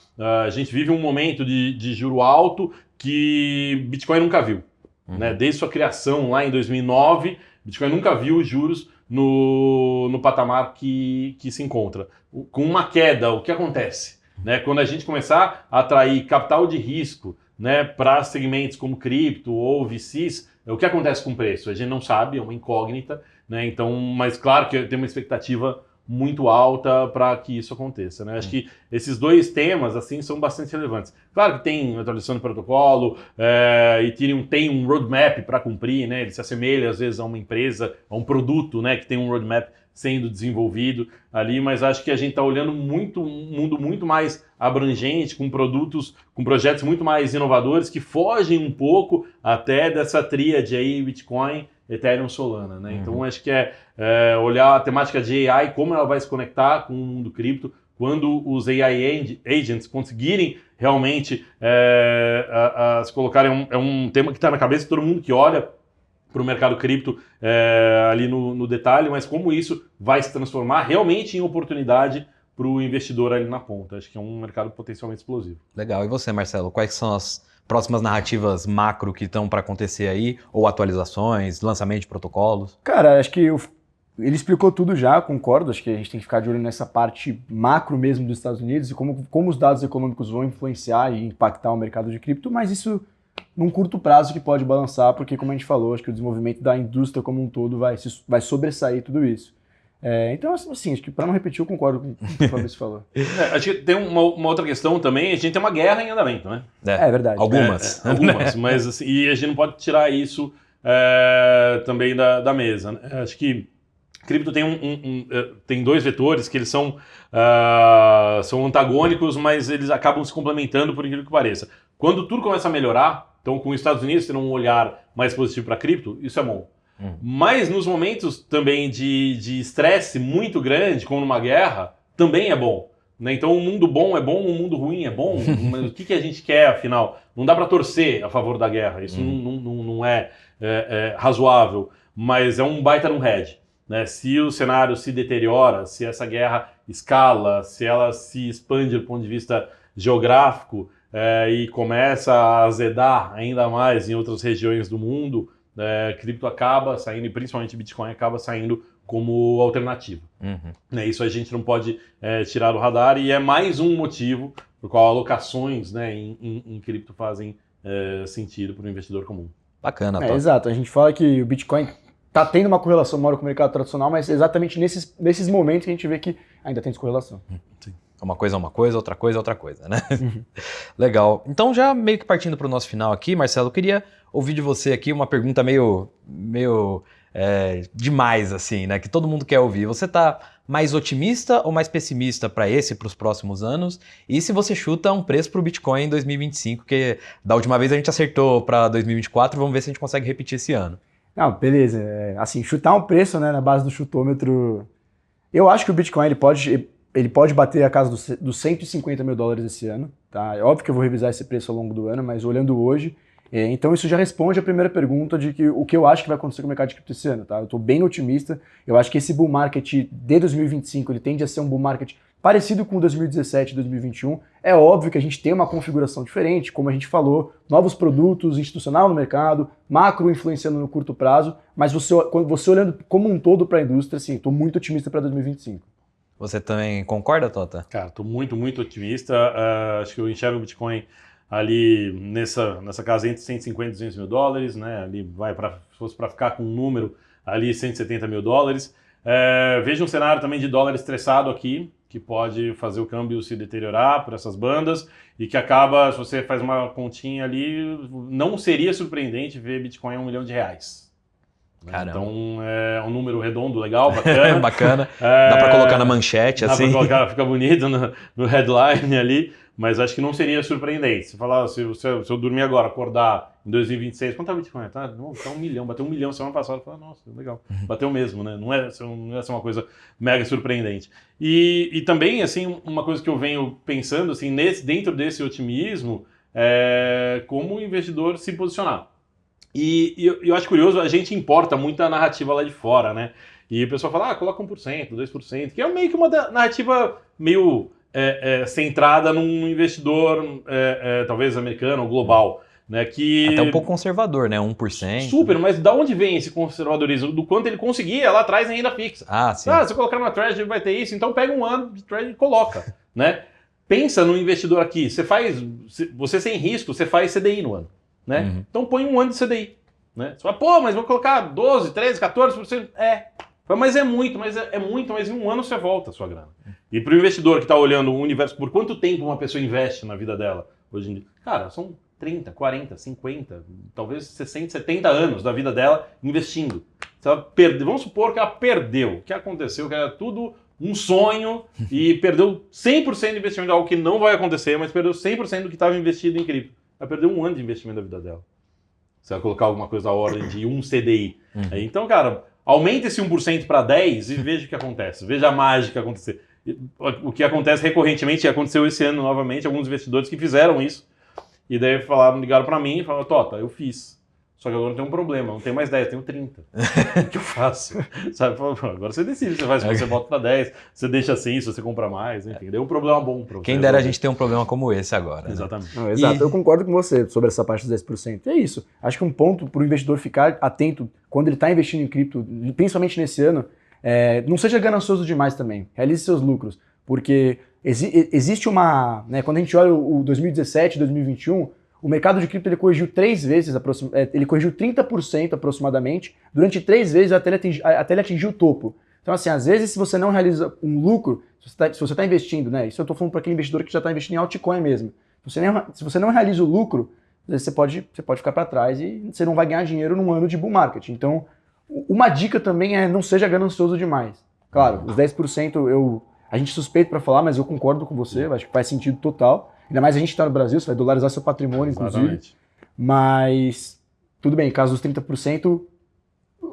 A gente vive um momento de juro alto que Bitcoin nunca viu. Né? Desde sua criação lá em 2009, Bitcoin nunca viu os juros no patamar que se encontra. Com uma queda, o que acontece? Né? Quando a gente começar a atrair capital de risco, né, para segmentos como cripto ou VCs, o que acontece com o preço? A gente não sabe, é uma incógnita, né? Então, mas claro que tem uma expectativa muito alta para que isso aconteça, né? Acho que esses dois temas assim são bastante relevantes. Claro que tem atualização do protocolo, Ethereum tem um roadmap para cumprir, né? Ele se assemelha às vezes a uma empresa, a um produto, né, que tem um roadmap sendo desenvolvido ali, mas acho que a gente está olhando um mundo muito mais abrangente, com produtos, com projetos muito mais inovadores que fogem um pouco até dessa tríade aí, Bitcoin, Ethereum, Solana, né? Então acho que olhar a temática de AI, como ela vai se conectar com o mundo cripto, quando os AI agents conseguirem realmente se colocarem, é um tema que está na cabeça de todo mundo que olha para o mercado cripto ali no detalhe, mas como isso vai se transformar realmente em oportunidade para o investidor ali na ponta. Acho que é um mercado potencialmente explosivo. Legal. E você, Marcelo, quais são as próximas narrativas macro que estão para acontecer aí? Ou atualizações, lançamento de protocolos? Cara, acho que ele explicou tudo já, concordo. Acho que a gente tem que ficar de olho nessa parte macro mesmo dos Estados Unidos e como os dados econômicos vão influenciar e impactar o mercado de cripto, mas isso num curto prazo que pode balançar, porque como a gente falou, acho que o desenvolvimento da indústria como um todo vai sobressair tudo isso. Então, assim, acho que para não repetir, eu concordo com o que o Fabrício falou. Acho que tem uma outra questão também, a gente tem uma guerra em andamento, né? É verdade. Algumas. Algumas, mas assim, e a gente não pode tirar isso também da mesa. Né? Acho que cripto tem dois vetores que eles são antagônicos, mas eles acabam se complementando por incrível que pareça. Quando tudo começa a melhorar, então com os Estados Unidos tendo um olhar mais positivo para cripto, isso é bom. Mas nos momentos também de estresse muito grande, como numa guerra, também é bom. Né? Então um mundo bom é bom, um mundo ruim é bom. Mas o que a gente quer, afinal? Não dá para torcer a favor da guerra, isso não é razoável, mas é um baita no hedge. Né? Se o cenário se deteriora, se essa guerra escala, se ela se expande do ponto de vista geográfico e começa a azedar ainda mais em outras regiões do mundo, cripto acaba saindo, e principalmente Bitcoin acaba saindo como alternativa. Isso a gente não pode tirar do radar e é mais um motivo por qual alocações, né, em cripto fazem sentido para o investidor comum. Bacana, exato. A gente fala que o Bitcoin está tendo uma correlação maior com o mercado tradicional, mas exatamente nesses momentos que a gente vê que ainda tem descorrelação. Sim. Uma coisa é uma coisa, outra coisa é outra coisa, né? Legal. Então, já meio que partindo para o nosso final aqui, Marcelo, eu queria ouvir de você aqui uma pergunta meio demais, assim, né? Que todo mundo quer ouvir. Você tá mais otimista ou mais pessimista para os próximos anos? E se você chuta um preço para o Bitcoin em 2025, que da última vez a gente acertou para 2024, vamos ver se a gente consegue repetir esse ano. Não, beleza. Assim, chutar um preço, né, na base do chutômetro. Eu acho que o Bitcoin ele pode bater a casa dos 150 mil dólares esse ano. Tá? É óbvio que eu vou revisar esse preço ao longo do ano, mas olhando hoje. Então isso já responde a primeira pergunta de que o que eu acho que vai acontecer com o mercado de cripto esse ano. Tá? Eu estou bem otimista. Eu acho que esse bull market de 2025 ele tende a ser um bull market parecido com o 2017 e 2021. É óbvio que a gente tem uma configuração diferente, como a gente falou, novos produtos, institucional no mercado, macro influenciando no curto prazo, mas você olhando como um todo para a indústria, sim, estou muito otimista para 2025. Você também concorda, Tota? Cara, estou muito, muito otimista. Acho que eu enxergo o Bitcoin ali nessa casa entre 150 e 200 mil dólares, né? Ali se fosse para ficar com um número, ali 170 mil dólares. Vejo um cenário também de dólar estressado aqui, que pode fazer o câmbio se deteriorar por essas bandas e que acaba, se você faz uma continha ali, não seria surpreendente ver Bitcoin a R$1 milhão. Caramba. Então é um número redondo, legal, bacana. Bacana. Dá para colocar na manchete, assim. Dá para colocar, fica bonito no headline ali, mas acho que não seria surpreendente. Se falar, se eu dormir agora, acordar em 2026, quanto tá o Bitcoin? Tá R$1 milhão, bateu R$1 milhão semana passada. Eu falei, nossa, legal, bateu mesmo, né? Não ia ser uma coisa mega surpreendente. E também, assim, uma coisa que eu venho pensando, assim, dentro desse otimismo, como o investidor se posicionar. E eu acho curioso, a gente importa muito a narrativa lá de fora, né? E o pessoal fala, coloca 1%, 2%, que é meio que uma narrativa meio centrada num investidor, talvez americano ou global, né? Que até um pouco conservador, né? 1%. Super, mas da onde vem esse conservadorismo? Do quanto ele conseguia lá atrás em renda fixa. Sim. Se colocar numa Treasury vai ter isso, então pega um ano de Treasury e coloca, né? Pensa no investidor aqui, você sem risco, você faz CDI no ano. Né? Uhum. Então põe um ano de CDI. Né? Você fala, mas vou colocar 12, 13, 14%. Mas é muito, mas em um ano você volta a sua grana. E para o investidor que está olhando o universo, por quanto tempo uma pessoa investe na vida dela hoje em dia? Cara, são 30, 40, 50, talvez 60, 70 anos da vida dela investindo. Vamos supor que ela perdeu. O que aconteceu? Que era tudo um sonho e perdeu 100% de investimento, algo que não vai acontecer, mas perdeu 100% do que estava investido em cripto. Vai perder um ano de investimento da vida dela. Você vai colocar alguma coisa da ordem de um CDI. Uhum. Então, cara, aumenta esse 1% para 10% e veja o que acontece. Veja a mágica acontecer. O que acontece recorrentemente, aconteceu esse ano novamente, alguns investidores que fizeram isso. E daí ligaram para mim e falaram, Tota, eu fiz. Só que agora tem um problema, não tenho mais 10, eu tenho 30. O que eu faço? Sabe? Agora você decide, se você bota para 10, você deixa assim, se você compra mais, enfim. Deu um problema bom para você. Quem dera a gente ter um problema como esse agora. Exatamente. Né? Não, exato, eu concordo com você sobre essa parte dos 10%. É isso. Acho que um ponto para o investidor ficar atento quando ele está investindo em cripto, principalmente nesse ano, não seja ganancioso demais também. Realize seus lucros. Porque existe uma... Né, quando a gente olha o 2017, 2021... O mercado de cripto ele corrigiu 3 vezes, ele corrigiu 30% aproximadamente, durante 3 vezes até ele atingir o topo. Então, assim, às vezes, se você não realiza um lucro, se você está investindo, né? Isso eu estou falando para aquele investidor que já está investindo em altcoin mesmo. Se você não realiza o lucro, às vezes você pode ficar para trás e você não vai ganhar dinheiro num ano de bull market. Então, uma dica também é não seja ganancioso demais. Claro, os 10% a gente suspeita para falar, mas eu concordo com você, acho que faz sentido total. Ainda mais a gente está no Brasil, você vai dolarizar seu patrimônio, inclusive. Exatamente. Mas, tudo bem, caso dos 30%,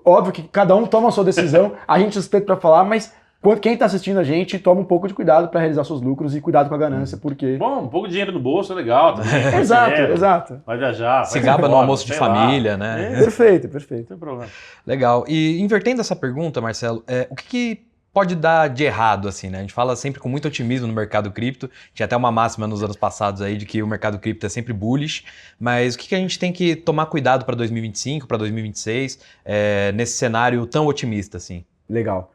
óbvio que cada um toma a sua decisão, a gente suspeita para falar, mas quem está assistindo a gente, toma um pouco de cuidado para realizar seus lucros e cuidado com a ganância, porque... Bom, um pouco de dinheiro no bolso é legal também. Exato. Vai viajar, se gaba no almoço de família, né? Perfeito. Não tem problema. Legal. E invertendo essa pergunta, Marcelo, o que pode dar de errado, assim, né? A gente fala sempre com muito otimismo no mercado cripto. Tinha até uma máxima nos anos passados aí de que o mercado cripto é sempre bullish. Mas o que a gente tem que tomar cuidado para 2025, para 2026, nesse cenário tão otimista, assim? Legal.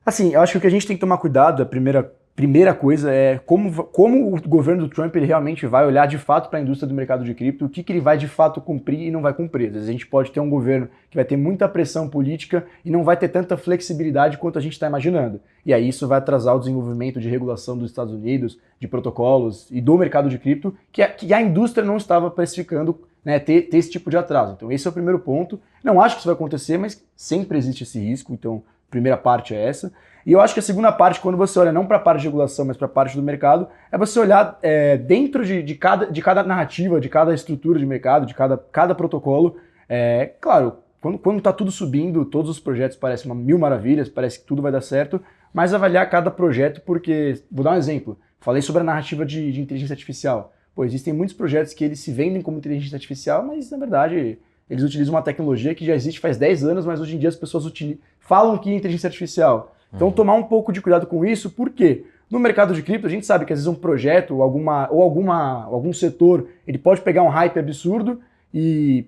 Assim, eu acho que o que a gente tem que tomar cuidado, a primeira coisa é como o governo do Trump ele realmente vai olhar de fato para a indústria do mercado de cripto, o que ele vai de fato cumprir e não vai cumprir. Às vezes a gente pode ter um governo que vai ter muita pressão política e não vai ter tanta flexibilidade quanto a gente está imaginando. E aí isso vai atrasar o desenvolvimento de regulação dos Estados Unidos, de protocolos e do mercado de cripto que a indústria não estava precificando né, ter esse tipo de atraso. Então esse é o primeiro ponto. Não acho que isso vai acontecer, mas sempre existe esse risco, então a primeira parte é essa. E eu acho que a segunda parte, quando você olha não para a parte de regulação, mas para a parte do mercado, é você olhar dentro de cada narrativa, de cada estrutura de mercado, de cada protocolo. Claro, quando está tudo subindo, todos os projetos parecem mil maravilhas, parece que tudo vai dar certo, mas avaliar cada projeto, porque, vou dar um exemplo, falei sobre a narrativa de inteligência artificial. Pô, existem muitos projetos que eles se vendem como inteligência artificial, mas na verdade eles utilizam uma tecnologia que já existe faz 10 anos, mas hoje em dia as pessoas falam que é inteligência artificial. Então tomar um pouco de cuidado com isso, porque no mercado de cripto a gente sabe que às vezes um projeto ou algum setor, ele pode pegar um hype absurdo e,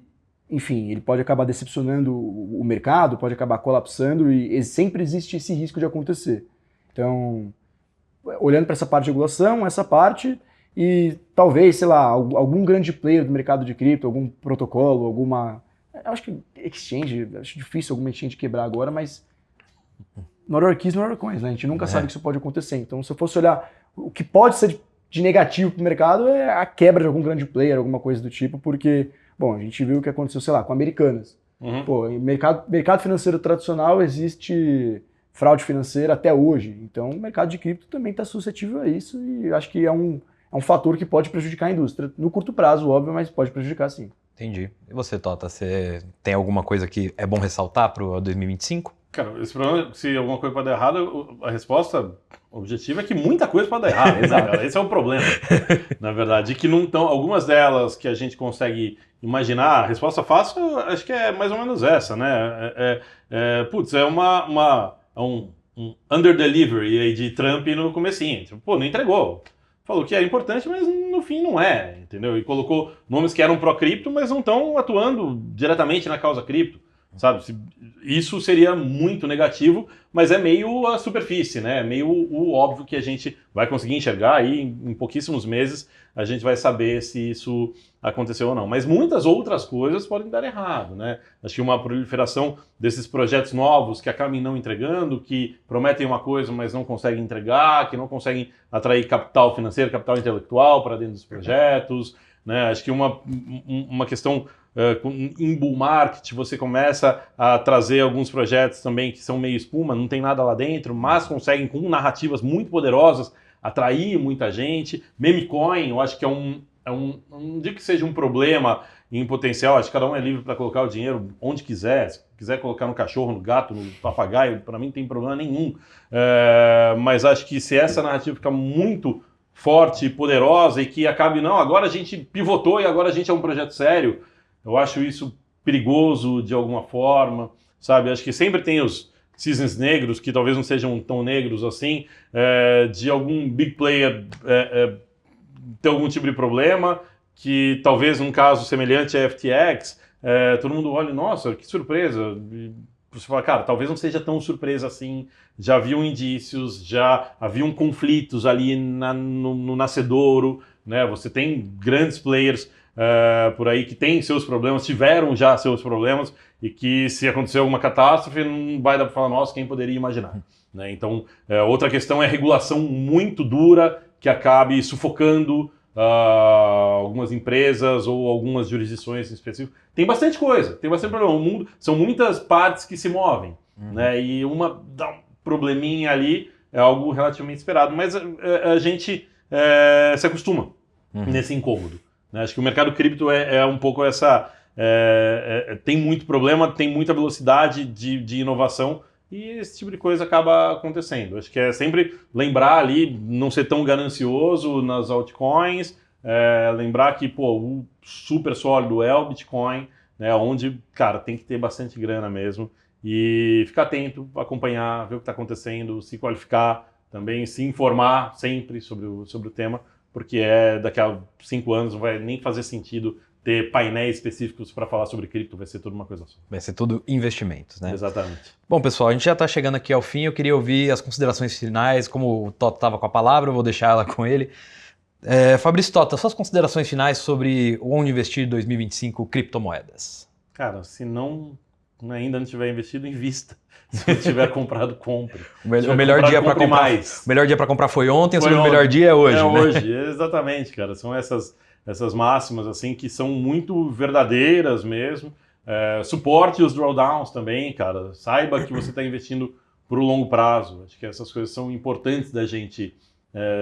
enfim, ele pode acabar decepcionando o mercado, pode acabar colapsando e sempre existe esse risco de acontecer. Então, olhando para essa parte de regulação, essa parte, e talvez, sei lá, algum grande player do mercado de cripto, algum protocolo, eu acho que exchange, acho difícil alguma exchange quebrar agora, mas not our keys, not our coins, né? A gente nunca sabe que isso pode acontecer. Então, se eu fosse olhar o que pode ser de negativo para o mercado é a quebra de algum grande player, alguma coisa do tipo, porque, bom, a gente viu o que aconteceu, sei lá, com Americanas. Pô, em mercado financeiro tradicional existe fraude financeira até hoje. Então, o mercado de cripto também está suscetível a isso e acho que é um fator que pode prejudicar a indústria. No curto prazo, óbvio, mas pode prejudicar sim. Entendi. E você, Tota, você tem alguma coisa que é bom ressaltar para o 2025? Cara, esse problema, se alguma coisa pode dar errado, a resposta objetiva é que muita coisa pode dar errado. Cara? Esse é o problema, na verdade. Que não tão, algumas delas que a gente consegue imaginar, a resposta fácil, acho que é mais ou menos essa, né? Um under-delivery aí de Trump no comecinho. Tipo, pô, não entregou. Falou que era importante, mas no fim não é, entendeu? E colocou nomes que eram pró-cripto, mas não estão atuando diretamente na causa cripto, sabe? Isso seria muito negativo, mas é meio a superfície, né? Meio o óbvio que a gente vai conseguir enxergar aí em pouquíssimos meses, a gente vai saber se isso aconteceu ou não. Mas muitas outras coisas podem dar errado, né? Acho que uma proliferação desses projetos novos que acabam não entregando, que prometem uma coisa, mas não conseguem entregar, que não conseguem atrair capital financeiro, capital intelectual para dentro dos projetos, né? Acho que uma questão em bull market, você começa a trazer alguns projetos também que são meio espuma, não tem nada lá dentro, mas conseguem com narrativas muito poderosas atrair muita gente. Memecoin, eu acho que não digo que seja um problema em potencial, acho que cada um é livre para colocar o dinheiro onde quiser. Se quiser colocar no cachorro, no gato, no papagaio, para mim não tem problema nenhum. Mas acho que se essa narrativa ficar muito forte e poderosa e que acabe, não, agora a gente pivotou e agora a gente é um projeto sério, eu acho isso perigoso de alguma forma, sabe? Acho que sempre tem os cisnes negros, que talvez não sejam tão negros assim, de algum big player ter algum tipo de problema, que talvez num caso semelhante a FTX, todo mundo olha, nossa, que surpresa. E você fala, cara, talvez não seja tão surpresa assim, já haviam indícios, já haviam conflitos ali no nascedouro, né? Você tem grandes players por aí que têm seus problemas, tiveram já seus problemas, e que se acontecer alguma catástrofe, não vai dar para falar, nossa, quem poderia imaginar? Né? Então, outra questão é a regulação muito dura, que acabe sufocando algumas empresas ou algumas jurisdições em específico. Tem bastante coisa, tem bastante problema. O mundo, são muitas partes que se movem, né? E uma dá um probleminha ali, é algo relativamente esperado, mas a gente se acostuma nesse incômodo. Né? Acho que o mercado cripto é um pouco essa... tem muito problema, tem muita velocidade de inovação, e esse tipo de coisa acaba acontecendo. Acho que é sempre lembrar ali, não ser tão ganancioso nas altcoins, lembrar que o super sólido é o Bitcoin, né, onde, cara, tem que ter bastante grana mesmo, e ficar atento, acompanhar, ver o que está acontecendo, se qualificar, também se informar sempre sobre o tema, porque daqui a 5 anos não vai nem fazer sentido ter painéis específicos para falar sobre cripto, vai ser tudo uma coisa só. Vai ser tudo investimentos, né? Exatamente. Bom, pessoal, a gente já está chegando aqui ao fim, eu queria ouvir as considerações finais, como o Tota estava com a palavra, eu vou deixar ela com ele. Fabrício Tota, suas considerações finais sobre onde investir em 2025 criptomoedas. Cara, se ainda não tiver investido, invista. Se não tiver comprado, compre. O melhor dia para comprar. Mais. O melhor dia para comprar foi ontem, o melhor dia é hoje. É né? hoje, exatamente, cara. São essas essas máximas assim que são muito verdadeiras mesmo. Suporte os drawdowns também, cara. Saiba que você está investindo para o longo prazo. Acho que essas coisas são importantes da gente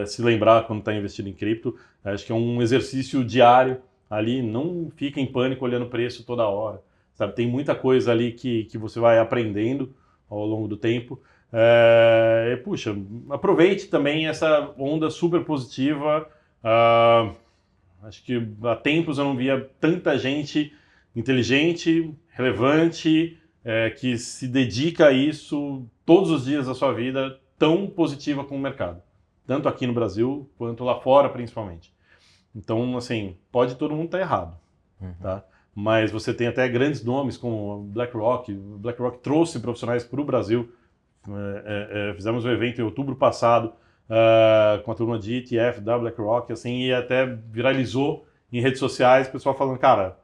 se lembrar quando está investindo em cripto. Acho que é um exercício diário ali. Não fica em pânico olhando o preço toda hora. Sabe? Tem muita coisa ali que você vai aprendendo ao longo do tempo. Puxa, aproveite também essa onda super positiva. Acho que há tempos eu não via tanta gente inteligente, relevante, que se dedica a isso todos os dias da sua vida, tão positiva com o mercado. Tanto aqui no Brasil, quanto lá fora, principalmente. Então, assim, pode todo mundo estar errado, tá? Mas você tem até grandes nomes como BlackRock. BlackRock trouxe profissionais para o Brasil. Fizemos um evento em outubro passado com a turma de ETF da BlackRock, assim, e até viralizou em redes sociais, o pessoal falando, cara,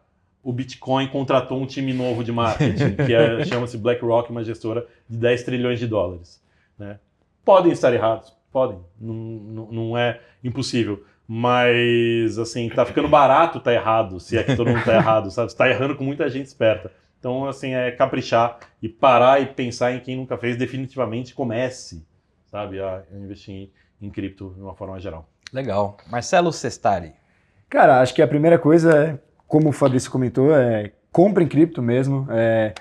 o Bitcoin contratou um time novo de marketing, que chama-se BlackRock, uma gestora de 10 trilhões de dólares. Né? Podem estar errados, podem, não é impossível, mas assim, tá ficando barato tá errado, se é que todo mundo tá errado, sabe? Você tá errando com muita gente esperta. Então, assim, caprichar e parar e pensar em quem nunca fez, definitivamente comece, sabe, a investir em cripto de uma forma geral. Legal. Marcelo Sestari. Cara, acho que a primeira coisa como o Fabrício comentou, comprem cripto mesmo,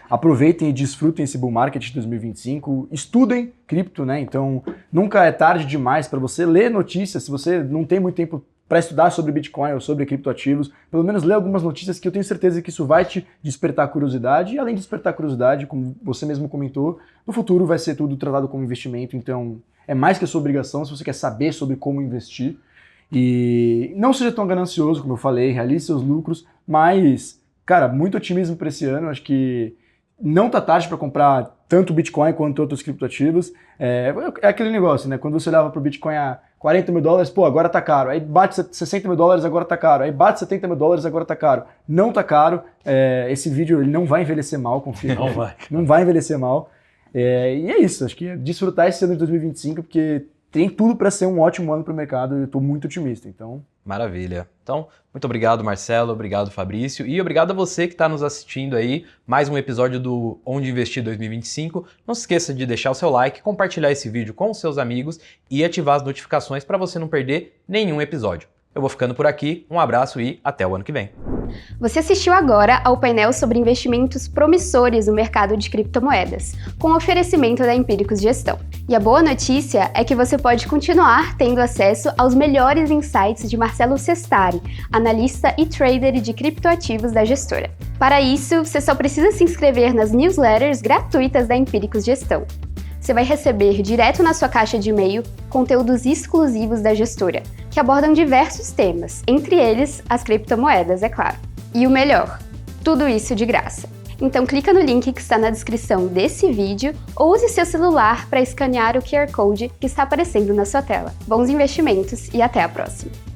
aproveitem e desfrutem esse bull market de 2025, estudem cripto, né? Então, nunca é tarde demais para você ler notícias, se você não tem muito tempo para estudar sobre Bitcoin ou sobre criptoativos, pelo menos ler algumas notícias que eu tenho certeza que isso vai te despertar curiosidade, e além de despertar curiosidade, como você mesmo comentou, no futuro vai ser tudo tratado como investimento, então é mais que a sua obrigação se você quer saber sobre como investir. E não seja tão ganancioso, como eu falei, realize seus lucros, mas, cara, muito otimismo para esse ano, acho que não tá tarde para comprar tanto Bitcoin quanto outros criptoativos. É aquele negócio, né? Quando você olhava para o Bitcoin a 40 mil dólares, pô, agora tá caro. Aí bate 60 mil dólares, agora tá caro. Aí bate 70 mil dólares, agora tá caro. Não tá caro. Esse vídeo ele não vai envelhecer mal, confia. Não vai. Não vai envelhecer mal. E é isso, acho que é desfrutar esse ano de 2025, porque tem tudo para ser um ótimo ano para o mercado e eu estou muito otimista. Então, maravilha. Então, muito obrigado, Marcelo, obrigado, Fabrício, e obrigado a você que está nos assistindo aí, mais um episódio do Onde Investir 2025. Não se esqueça de deixar o seu like, compartilhar esse vídeo com os seus amigos e ativar as notificações para você não perder nenhum episódio. Eu vou ficando por aqui, um abraço e até o ano que vem. Você assistiu agora ao painel sobre investimentos promissores no mercado de criptomoedas, com oferecimento da Empíricos Gestão. E a boa notícia é que você pode continuar tendo acesso aos melhores insights de Marcelo Sestari, analista e trader de criptoativos da gestora. Para isso, você só precisa se inscrever nas newsletters gratuitas da Empíricos Gestão. Você vai receber direto na sua caixa de e-mail conteúdos exclusivos da gestora, que abordam diversos temas, entre eles as criptomoedas, é claro. E o melhor, tudo isso de graça. Então clica no link que está na descrição desse vídeo ou use seu celular para escanear o QR Code que está aparecendo na sua tela. Bons investimentos e até a próxima!